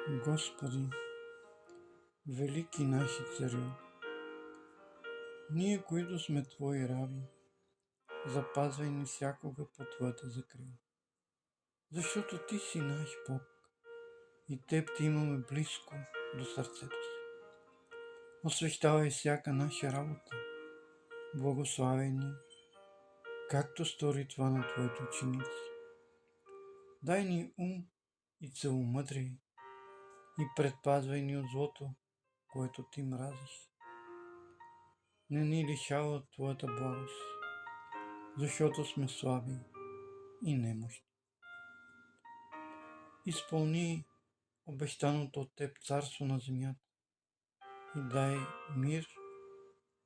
Господи, велики наши царю, ние, които сме Твои раби, запазвай ни всякога по Твоята закрила. Защото Ти си наш Бог и Теб Ти имаме близко до сърцето си. Освещавай всяка наша работа, благославяй ни, както стори това на Твоите ученици. Дай ни ум и целомъдрие и предпазвай ни от злото, което Ти мразиш. Не ни лишава от Твоята благост, защото сме слаби и немощни. Изпълни обещаното от Теб царство на земята и дай мир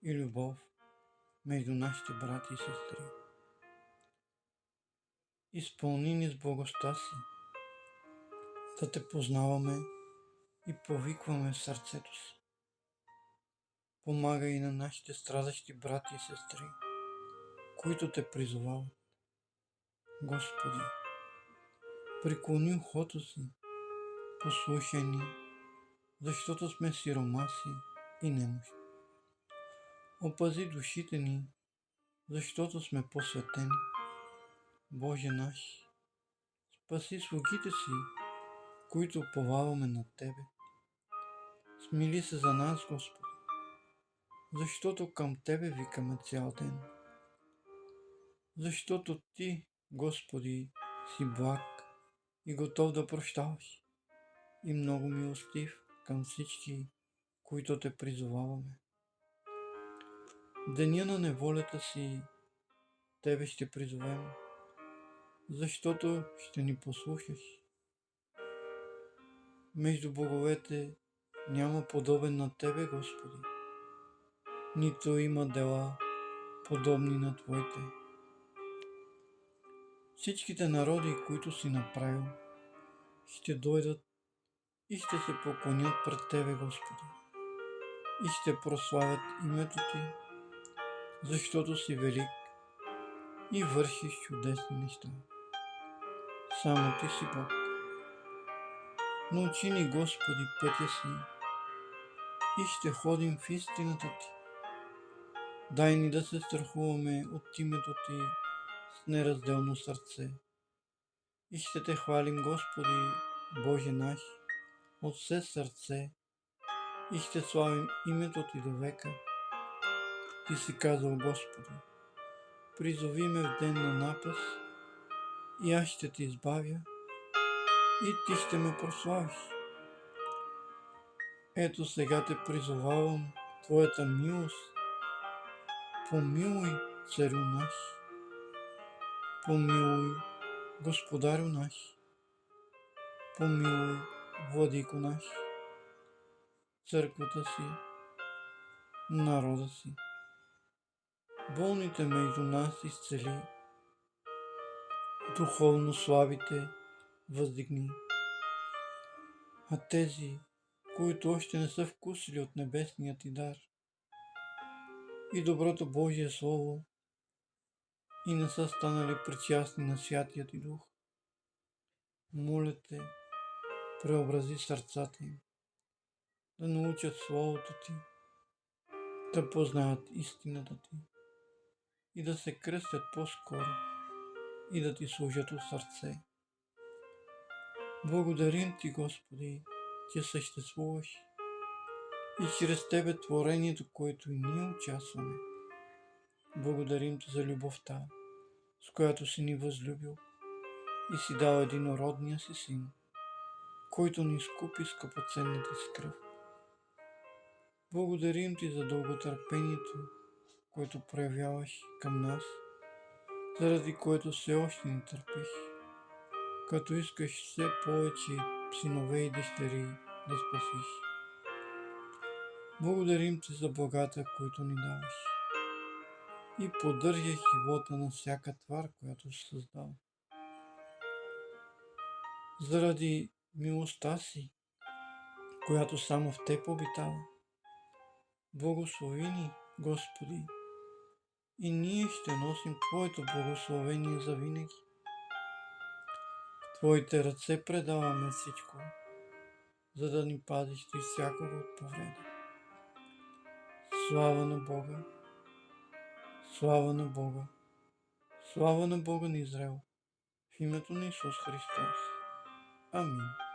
и любов между нашите брати и сестри. Изпълни ни с благостта си, да Те познаваме и повикваме в сърцето си. Помагай и на нашите страдащи брати и сестри, които Те призовават. Господи, преклони ухото си, послушай ни, защото сме сиромаси и немощни. Опази душите ни, защото сме посветени. Боже наш, спаси слугите си, които уповаваме на Тебе. Смили се за нас, Господи, защото към Тебе викаме цял ден. Защото Ти, Господи, си благ и готов да прощаваш и много милостив към всички, които Те призоваваме. В деня на неволята си Тебе ще призовем, защото ще ни послушаш. Между боговете няма подобен на Тебе, Господи, нито има дела подобни на Твоите. Всичките народи, които си направил, ще дойдат и ще се поклонят пред Тебе, Господи, и ще прославят името Ти, защото си велик и вършиш чудесни неща. Само Ти си Бог. Научи ни, Господи, пътя си и ще ходим в истината Ти. Дай ни да се страхуваме от името Ти с неразделно сърце. И ще Те хвалим, Господи, Боже наш, от все сърце и ще славим името Ти до века. Ти си казал, Господи, призови ме в ден на напаст и аз ще Те избавя и Ти ще ме прославиш. Ето сега Те призовавам Твоята милост. Помилуй, Царю наш, помилуй, Господарю наш, помилуй, Владико наш, църквата си, народа си. Болните между нас изцели, духовно слабите въздигни, а тези, които още не са вкусили от небесния Ти дар и доброто Божие Слово и не са станали причастни на Святия Ти Дух, моля Те, преобрази сърцата им, да научат Словото Ти, да познаят истината Ти и да се кръстят по-скоро и да Ти служат от сърце. Благодарим Ти, Господи, че съществуваш и чрез Тебе творението, което и ние участваме. Благодарим Ти за любовта, с която си ни възлюбил и си дал единородния си Син, който ни изкупи скъпоценната си кръв. Благодарим Ти за дълготърпението, което проявяваш към нас, заради което все още ни търпиш, като искаш все повече синове и дъщери да спасиш. Благодарим Ти за благата, които ни даваш и поддържаш живота на всяка твар, която си създал. Заради милостта си, която само в Теб обитава, благослови ни, Господи, и ние ще носим Твоето благословение за винаги. В Твоите ръце предаваме всичко, за да ни пазиш ти всякога от повреда. Слава на Бога! Слава на Бога! Слава на Бога на Израел! В името на Исус Христос. Амин.